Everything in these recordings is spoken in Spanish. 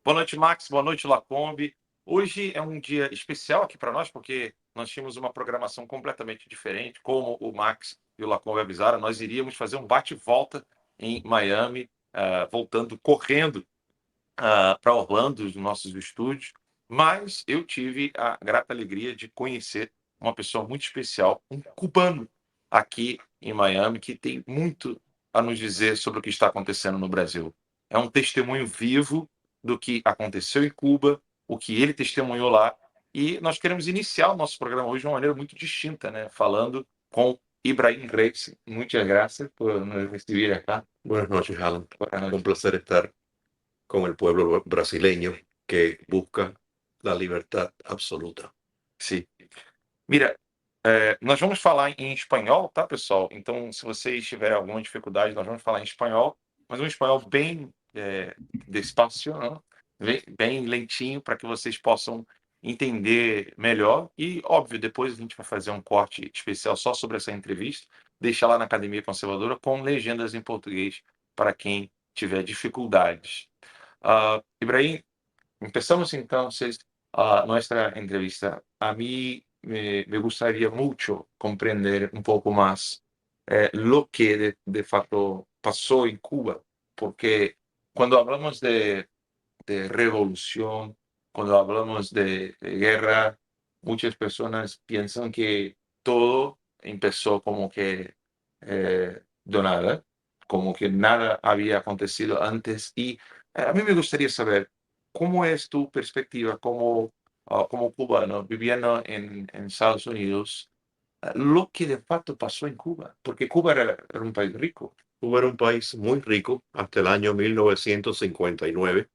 Boa noite, Max. Boa noite, Lacombe. Hoje é um dia especial aqui para nós, porque nós tínhamos uma programação completamente diferente. Como o Max e o Lacombe avisaram, nós iríamos fazer um bate-volta em Miami, voltando correndo para Orlando, os nossos estúdios. Mas eu tive a grata alegria de conhecer uma pessoa muito especial, um cubano aqui em Miami, que tem muito a nos dizer sobre o que está acontecendo no Brasil. É um testemunho vivo do que aconteceu em Cuba, o que ele testemunhou lá. E nós queremos iniciar o nosso programa hoje de uma maneira muito distinta, né? Falando com Ibrahim Reis. Muchas gracias por nos recibir acá. Buenas noches, Alan. Buenas Un noches. placer estar con el pueblo brasileño que busca la libertad absoluta. Sim. Mira, nós vamos falar em espanhol, tá, pessoal? Então, se vocês tiverem alguma dificuldade, nós vamos falar em espanhol, mas um espanhol bem despacio, né? Bem lentinho, para que vocês possam entender melhor. E, óbvio, depois a gente vai fazer um corte especial só sobre essa entrevista, deixar lá na Academia Conservadora com legendas em português para quem tiver dificuldades. Ibrahim, empezamos entonces nuestra entrevista. A mí me gustaría mucho comprender un poco más lo que de facto pasó en Cuba, porque cuando hablamos de revolución, cuando hablamos de guerra, muchas personas piensan que todo empezó como que de nada, como que nada había acontecido antes. Y a mí me gustaría saber cómo es tu perspectiva como, como cubano viviendo en Estados Unidos, lo que de facto pasó en Cuba, porque Cuba era un país rico. Cuba era un país muy rico hasta el año 1959.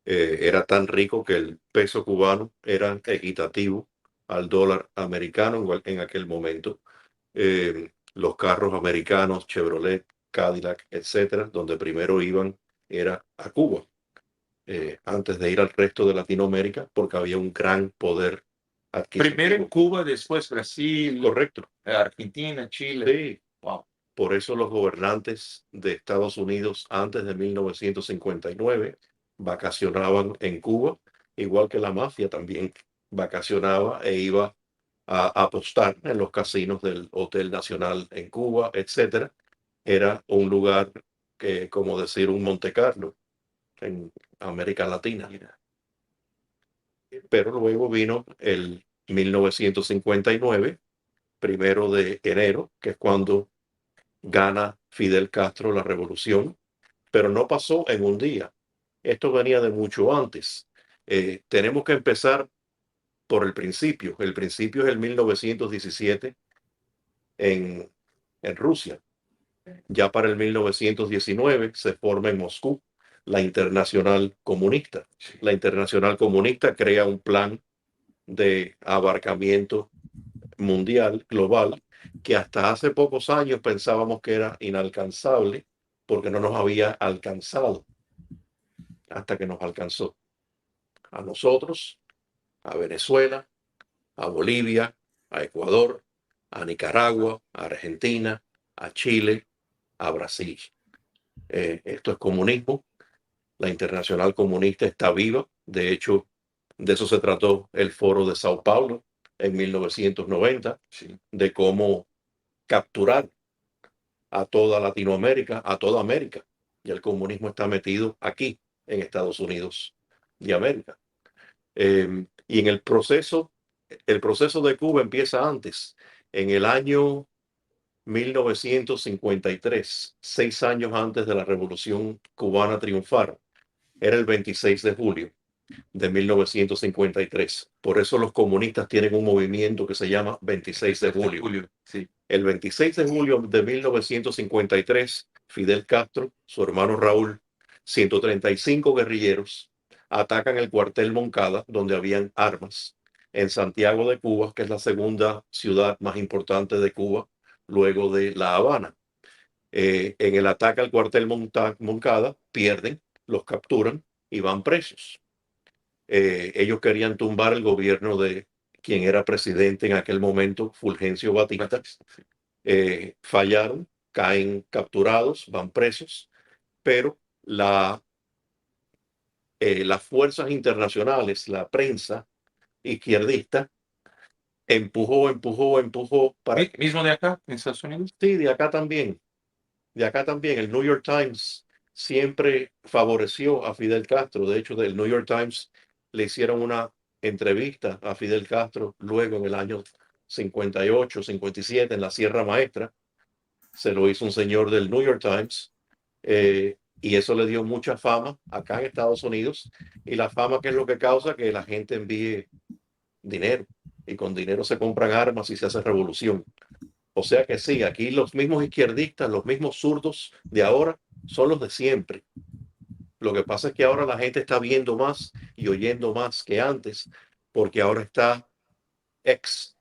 Era tan rico que el peso cubano era equitativo al dólar americano en aquel momento. Los carros americanos, Chevrolet, Cadillac, etcétera, donde primero iban era a Cuba, antes de ir al resto de Latinoamérica, porque había un gran poder adquisitivo. Primero en Cuba, después Brasil, Correcto. Argentina, Chile. Sí. Wow. Por eso los gobernantes de Estados Unidos antes de 1959 vacacionaban en Cuba, igual que la mafia también vacacionaba e iba a apostar en los casinos del Hotel Nacional en Cuba, etcétera. Era un lugar que, como decir, un Monte Carlo en América Latina. Pero luego vino el 1959, 1 de enero, que es cuando gana Fidel Castro la revolución, pero no pasó en un día. Esto venía de mucho antes. Tenemos que empezar por el principio. El principio es el 1917 en Rusia. Ya para el 1919 se forma en Moscú la Internacional Comunista. La Internacional Comunista crea un plan de abarcamiento mundial, global, que hasta hace pocos años pensábamos que era inalcanzable porque no nos había alcanzado, hasta que nos alcanzó a nosotros, a Venezuela, a Bolivia, a Ecuador, a Nicaragua, a Argentina, a Chile, a Brasil. Esto es comunismo. La Internacional Comunista está viva. De hecho, de eso se trató el Foro de Sao Paulo en 1990, Sí. de cómo capturar a toda Latinoamérica, a toda América. Y el comunismo está metido aquí, en Estados Unidos de América. Y en el proceso de Cuba empieza antes. En el año 1953, 6 años antes de la Revolución Cubana triunfar, era el 26 de julio de 1953. Por eso los comunistas tienen un movimiento que se llama 26 de julio. Sí. El 26 de julio de 1953, Fidel Castro, su hermano Raúl, 135 guerrilleros atacan el cuartel Moncada, donde habían armas, en Santiago de Cuba, que es la segunda ciudad más importante de Cuba, luego de La Habana. En el ataque al cuartel Moncada, pierden, los capturan y van presos. Ellos querían tumbar el gobierno de quien era presidente en aquel momento, Fulgencio Batista. Fallaron, caen capturados, van presos, pero las fuerzas internacionales, la prensa izquierdista, empujó para que, Mismo de acá, en Estados Unidos. sí, de acá también, el New York Times siempre favoreció a Fidel Castro. De hecho, del New York Times le hicieron una entrevista a Fidel Castro luego en el año 58, 57, en la Sierra Maestra. Se lo hizo un señor del New York Times, y eso le dio mucha fama acá en Estados Unidos. Y la fama, que es lo que causa que la gente envíe dinero, y con dinero se compran armas y se hace revolución. O sea que sí, aquí los mismos izquierdistas, los mismos zurdos de ahora son los de siempre. Lo que pasa es que ahora la gente está viendo más y oyendo más que antes, porque ahora está X,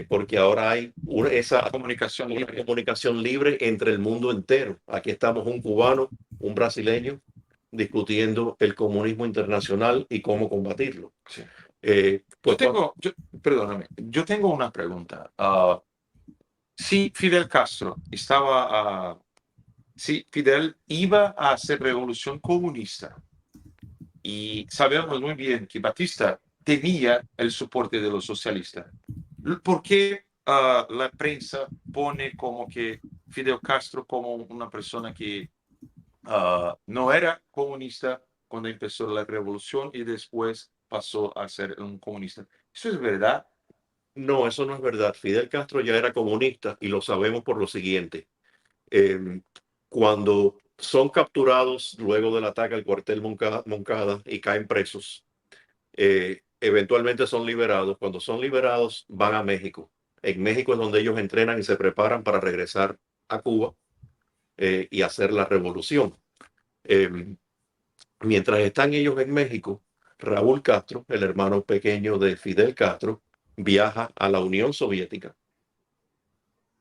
porque ahora hay esa Comunicación libre. comunicación libre entre el mundo entero. Aquí estamos un cubano, un brasileño, discutiendo el comunismo internacional y cómo combatirlo. Sí. Pues Perdóname, yo tengo una pregunta. Si Fidel Castro estaba, si Fidel iba a hacer revolución comunista, y sabemos muy bien que Batista tenía el soporte de los socialistas, ¿por qué la prensa pone como que Fidel Castro como una persona que no era comunista cuando empezó la revolución y después pasó a ser un comunista? ¿Eso es verdad? no, eso no es verdad. Fidel Castro ya era comunista y lo sabemos por lo siguiente. Eh, Cuando son capturados luego del ataque al cuartel Moncada y caen presos, eventualmente son liberados. Cuando son liberados van a México. En México es donde ellos entrenan y se preparan para regresar a Cuba, y hacer la revolución. Eh, Mientras están ellos en México, Raúl Castro, el hermano pequeño de Fidel Castro, viaja a la Unión Soviética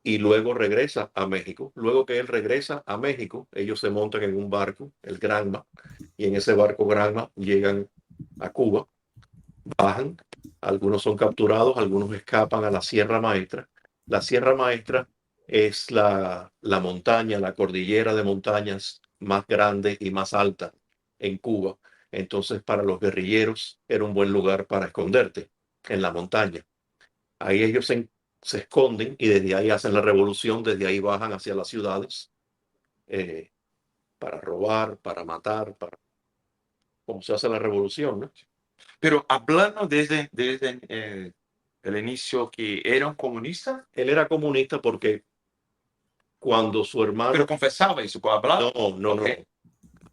y luego regresa a México. Luego que él regresa a México, ellos se montan en un barco, el Granma, y en ese barco Granma llegan a Cuba, bajan, algunos son capturados, algunos escapan a la Sierra Maestra. La Sierra Maestra es la montaña, la cordillera de montañas más grande y más alta en Cuba. Entonces, para los guerrilleros era un buen lugar para esconderte, en la montaña. Ahí ellos se esconden y desde ahí hacen la revolución, desde ahí bajan hacia las ciudades, eh, para robar, para matar, para como se hace la revolución, ¿no? Pero hablando desde el inicio que era un comunista, Él era comunista porque cuando su pero hermano, confesaba eso, hablaba. no. Ok,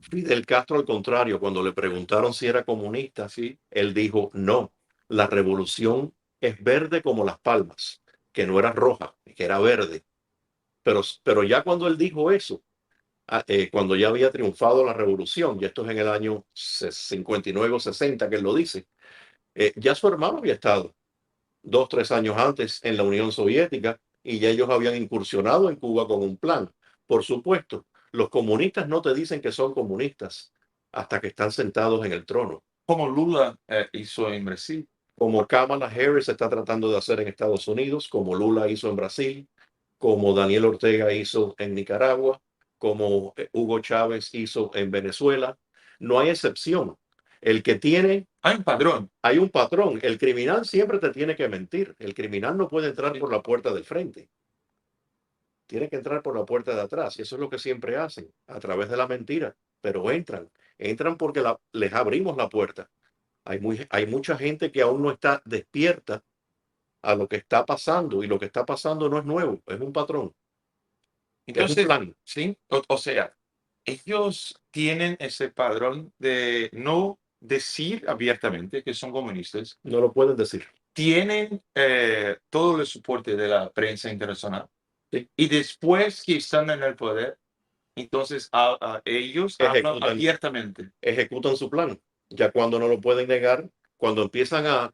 Fidel Castro, al contrario, cuando le preguntaron si era comunista, sí. él dijo, no, la revolución es verde como las palmas, que no era roja, que era verde. Pero ya cuando él dijo eso, cuando ya había triunfado la revolución, y esto es en el año 59 o 60 que él lo dice, ya su hermano había estado 2, 3 años antes en la Unión Soviética y ya ellos habían incursionado en Cuba con un plan. Por supuesto, los comunistas no te dicen que son comunistas hasta que están sentados en el trono, Como Lula hizo en Brasil. como Kamala Harris está tratando de hacer en Estados Unidos, como Lula hizo en Brasil, como Daniel Ortega hizo en Nicaragua, como Hugo Chávez hizo en Venezuela. No hay excepción. El que tiene Hay un padrón. Hay un patrón. El criminal siempre te tiene que mentir. El criminal no puede entrar Sí. por la puerta del frente. Tiene que entrar por la puerta de atrás. Y eso es lo que siempre hacen, a través de la mentira. Pero entran porque les abrimos la puerta. Hay mucha gente que aún no está despierta a lo que está pasando. Y lo que está pasando no es nuevo, es un patrón, es un Entonces, plan. sí, o sea, ellos tienen ese padrón de no decir abiertamente que son comunistas, No lo pueden decir. tienen todo el soporte de la prensa internacional ¿Sí? y después que están en el poder, entonces ellos hablan Ejecutan, abiertamente. ejecutan su plan. Ya cuando no lo pueden negar, cuando empiezan a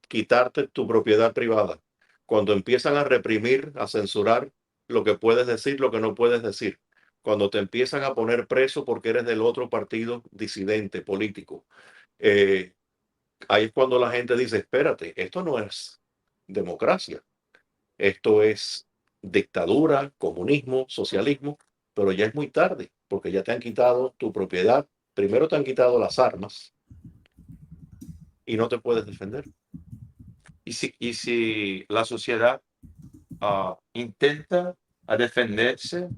quitarte tu propiedad privada, cuando empiezan a reprimir, a censurar lo que puedes decir, lo que no puedes decir, cuando te empiezan a poner preso porque eres del otro partido disidente político, eh, ahí es cuando la gente dice, espérate, esto no es democracia, esto es dictadura, comunismo, socialismo, pero ya es muy tarde porque ya te han quitado tu propiedad, Primero te han quitado las armas y no te puedes defender. Y si la sociedad intenta a defenderse,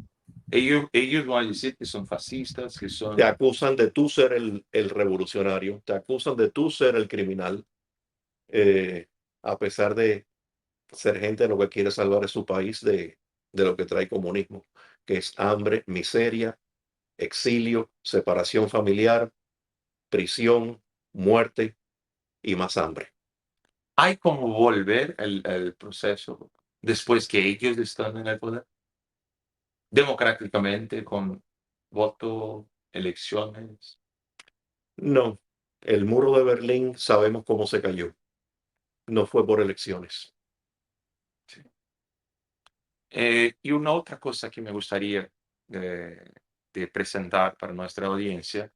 ellos van a decir que son fascistas, que Te son... acusan de tú ser el revolucionario, te acusan de tú ser el criminal, eh, a pesar de ser gente lo que quiere salvar es su país de lo que trae comunismo, que es hambre, miseria, exilio, separación familiar, prisión, muerte y más hambre. Hay como volver el proceso después que ellos están en el poder, democráticamente, con voto, elecciones. No, el muro de Berlín sabemos cómo se cayó. No fue por elecciones. Sí. Y una otra cosa que me gustaría eh, de presentar para nuestra audiencia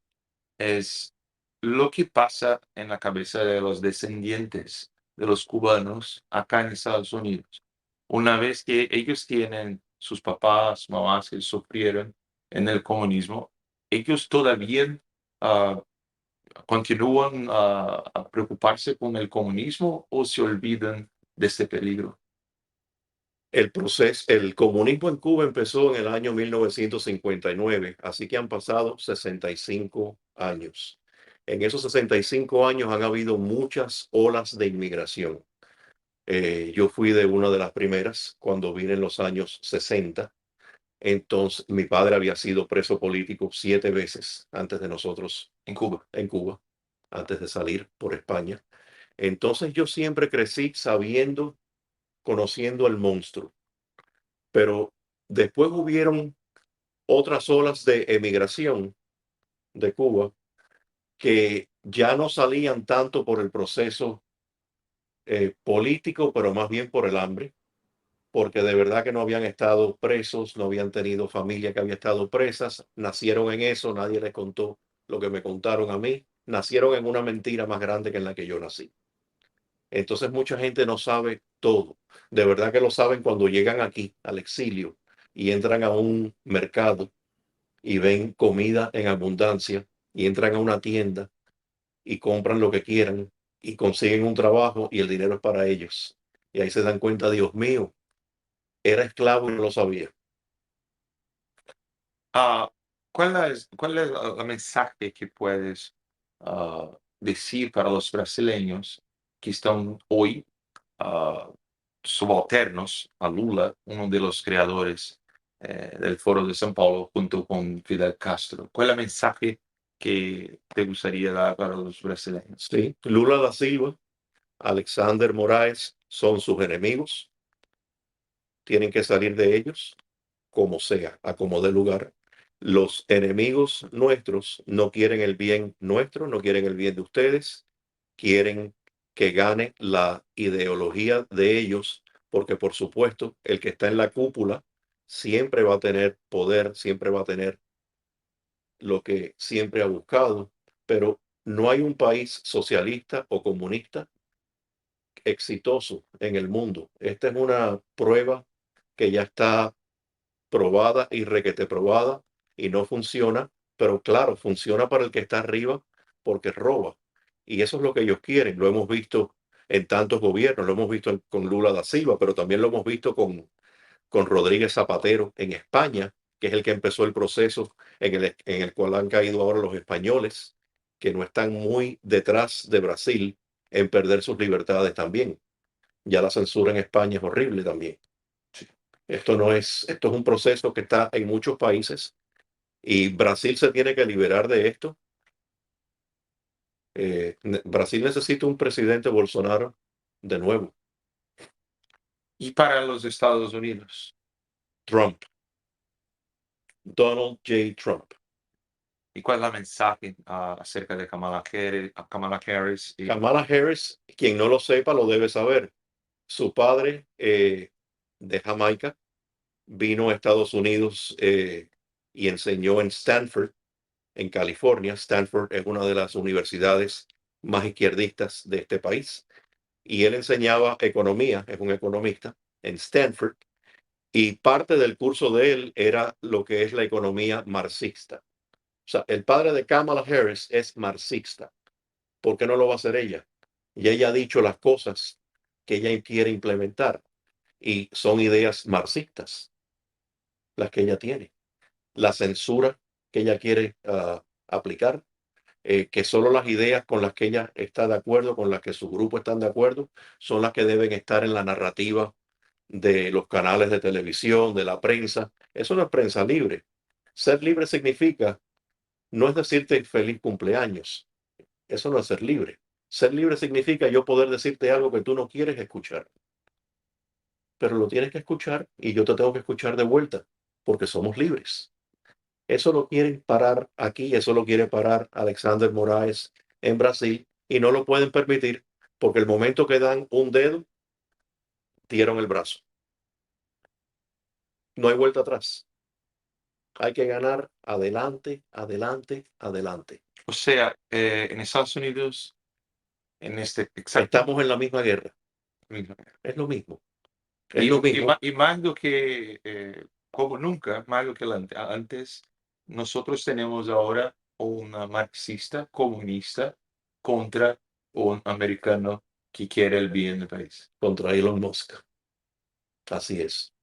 es lo que pasa en la cabeza de los descendientes de los cubanos acá en Estados Unidos. Una vez que ellos tienen sus papás, mamás que sufrieron en el comunismo, ellos todavía ah, continúan a preocuparse con el comunismo o se olvidan de este peligro. El comunismo en Cuba empezó en el año 1959, así que han pasado 65 años. En esos 65 años han habido muchas olas de inmigración. Yo fui de una de las primeras cuando vine en los años 60. Entonces, mi padre había sido preso político 7 veces antes de nosotros En Cuba. en Cuba, antes de salir por España. Entonces, yo siempre crecí sabiendo, conociendo el monstruo, pero después hubieron otras olas de emigración de Cuba que ya no salían tanto por el proceso político, pero más bien por el hambre, porque de verdad que no habían estado presos, no habían tenido familia que había estado presas, nacieron en eso, nadie les contó lo que me contaron a mí, nacieron en una mentira más grande que en la que yo nací. Entonces mucha gente no sabe todo. De verdad que lo saben cuando llegan aquí al exilio y entran a un mercado y ven comida en abundancia y entran a una tienda y compran lo que quieran y consiguen un trabajo y el dinero es para ellos. Y ahí se dan cuenta, Dios mío, era esclavo y no lo sabía. Ah, ¿cuál es el mensaje que puedes decir para los brasileños que están hoy ah, subalternos a Lula, uno de los creadores del Foro de São Paulo, junto con Fidel Castro? ¿Cuál es el mensaje que te gustaría dar para los brasileños? Sí, Lula da Silva, Alexander Moraes son sus enemigos, tienen que salir de ellos como sea, a como dé lugar. Los enemigos nuestros no quieren el bien nuestro, no quieren el bien de ustedes, quieren que gane la ideología de ellos, porque por supuesto el que está en la cúpula siempre va a tener poder, siempre va a tener lo que siempre ha buscado, pero no hay un país socialista o comunista exitoso en el mundo. Esta es una prueba que ya está probada y requete probada y no funciona, pero claro, funciona para el que está arriba porque roba. Y eso es lo que ellos quieren. Lo hemos visto en tantos gobiernos, lo hemos visto con Lula da Silva, pero también lo hemos visto con Rodríguez Zapatero en España, que es el que empezó el proceso en el cual han caído ahora los españoles, que no están muy detrás de Brasil en perder sus libertades también. Ya la censura en España es horrible también. Esto es un proceso que está en muchos países y Brasil se tiene que liberar de esto. Brasil necesita un presidente Bolsonaro de nuevo. Y para los Estados Unidos, Trump, Donald J. Trump. ¿y cuál es el mensaje acerca de Kamala Harris y Kamala Harris, quien no lo sepa, lo debe saber. Su padre de Jamaica vino a Estados Unidos y enseñó en Stanford, en California. Stanford es una de las universidades más izquierdistas de este país. Y él enseñaba economía, es un economista, en Stanford. Y parte del curso de él era lo que es la economía marxista. sea, el padre de Kamala Harris es marxista. ¿Por qué no lo va a hacer ella? Y ella ha dicho las cosas que ella quiere implementar y son ideas marxistas las que ella tiene. La censura que ella quiere aplicar, que solo las ideas con las que ella está de acuerdo, con las que su grupo están de acuerdo, son las que deben estar en la narrativa de los canales de televisión, de la prensa. Eso no es prensa libre. Ser libre significa, no es decirte feliz cumpleaños. Eso no es ser libre. Ser libre significa yo poder decirte algo que tú no quieres escuchar, pero lo tienes que escuchar y yo te tengo que escuchar de vuelta, porque somos libres. Eso lo quieren parar aquí, eso lo quiere parar Alexander Moraes en Brasil y no lo pueden permitir porque el momento que dan un dedo, dieron el brazo. No hay vuelta atrás. Hay que ganar adelante, adelante, adelante. O sea, en Estados Unidos, en este exacto Estamos en la misma guerra. mismo. Es lo mismo. Es Y, lo y, mismo. y más do que, como nunca, más do que antes, nosotros tenemos ahora una marxista comunista contra un americano que quiere el bien del país. Contra Elon Musk. Así es.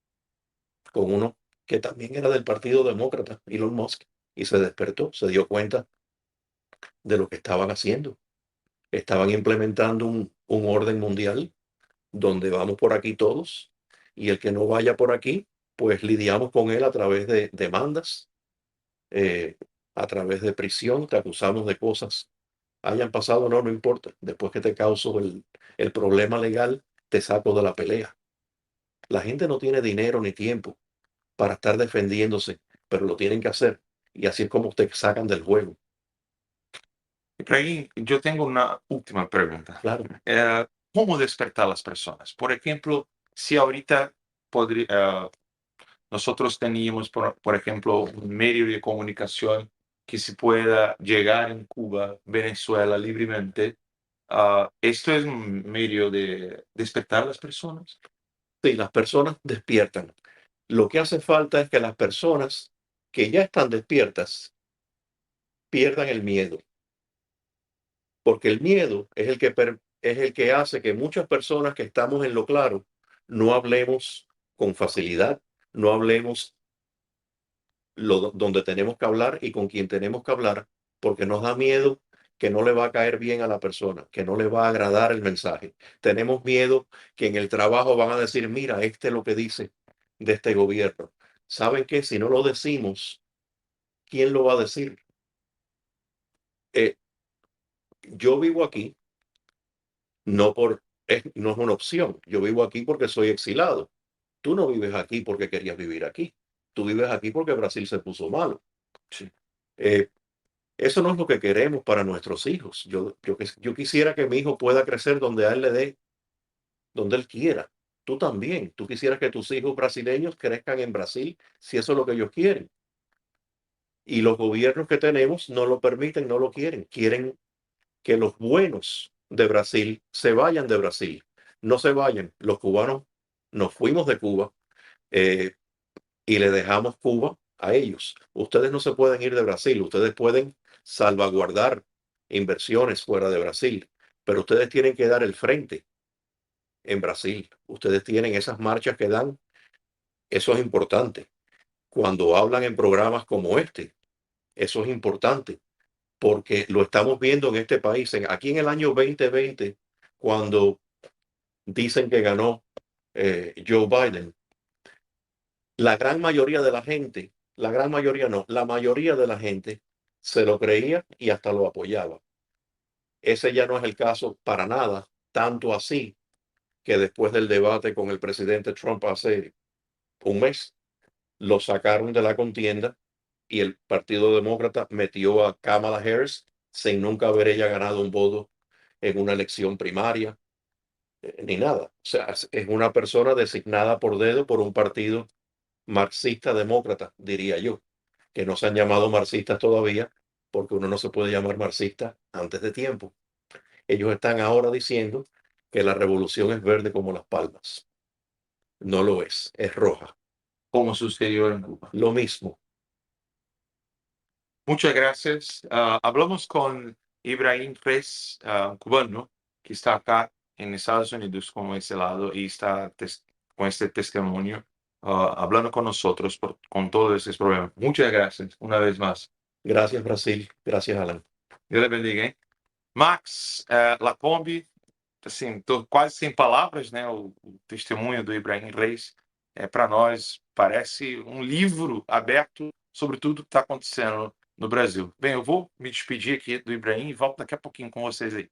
Con uno que también era del Partido Demócrata, Elon Musk, y se despertó, se dio cuenta de lo que estaban haciendo. Estaban implementando un orden mundial donde vamos por aquí todos y el que no vaya por aquí, pues lidiamos con él a través de demandas, eh, a través de prisión, te acusamos de cosas, hayan pasado o no, no importa. Después que te causo el problema legal, te saco de la pelea. La gente no tiene dinero ni tiempo para estar defendiéndose, pero lo tienen que hacer. Y así es como te sacan del juego. Efraín, yo tengo una última pregunta. Claro, ¿Cómo despertar a las personas? Por ejemplo, si ahorita nosotros teníamos, por ejemplo, un medio de comunicación que se pueda llegar en Cuba, Venezuela libremente, ¿esto es un medio de despertar a las personas? sí, las personas despiertan. Lo que hace falta es que las personas que ya están despiertas pierdan el miedo, porque el miedo es es el que hace que muchas personas que estamos en lo claro no hablemos con facilidad, no hablemos donde tenemos que hablar y con quien tenemos que hablar, porque nos da miedo que no le va a caer bien a la persona, que no le va a agradar el mensaje. Tenemos miedo que en el trabajo van a decir, mira, este es lo que dice de este gobierno. ¿Saben qué? Si no lo decimos, ¿quién lo va a decir? Eh, yo vivo aquí, no es una opción. Yo vivo aquí porque soy exilado. Tú no vives aquí porque querías vivir aquí. Tú vives aquí porque Brasil se puso malo. Sí. Eh, Eso no es lo que queremos para nuestros hijos. Yo quisiera que mi hijo pueda crecer donde a él le dé, donde él quiera. Tú también. Tú quisieras que tus hijos brasileños crezcan en Brasil, si eso es lo que ellos quieren. Y los gobiernos que tenemos no lo permiten, no lo quieren. Quieren que los buenos de Brasil se vayan de Brasil. No se vayan. Los cubanos nos fuimos de Cuba eh, y le dejamos Cuba a ellos. Ustedes no se pueden ir de Brasil, ustedes pueden salvaguardar inversiones fuera de Brasil, pero ustedes tienen que dar el frente en Brasil. Ustedes tienen esas marchas que dan, eso es importante. Cuando hablan en programas como este, eso es importante, porque lo estamos viendo en este país. Aquí en el año 2020, cuando dicen que ganó Joe Biden, la gran mayoría de la gente, la gran mayoría no, la mayoría de la gente se lo creía y hasta lo apoyaba. Ese ya no es el caso para nada, tanto así que después del debate con el presidente Trump hace un mes, lo sacaron de la contienda y el Partido Demócrata metió a Kamala Harris sin nunca haber ella ganado un voto en una elección primaria, ni nada. O sea, es una persona designada por dedo por un partido marxista demócrata, diría yo, que no se han llamado marxistas todavía, porque uno no se puede llamar marxista antes de tiempo. Ellos están ahora diciendo que la revolución es verde como las palmas. No lo es roja. Como sucedió en Cuba. Lo mismo. Muchas gracias. Hablamos con Ibrahim Fres, un cubano que está acá en Estados Unidos como ese lado y está con este testimonio, hablando con nosotros con todos esos problemas. Muchas gracias una vez más. Gracias, Brasil. Gracias, Alan. Deus lhe bendiga, hein? Max, Lacombe, assim, tô quase sem palavras, né? O testemunho do Ibrahim Reis para nós parece um livro aberto sobre tudo que está acontecendo no Brasil. Bem, eu vou me despedir aqui do Ibrahim e volto daqui a pouquinho com vocês aí.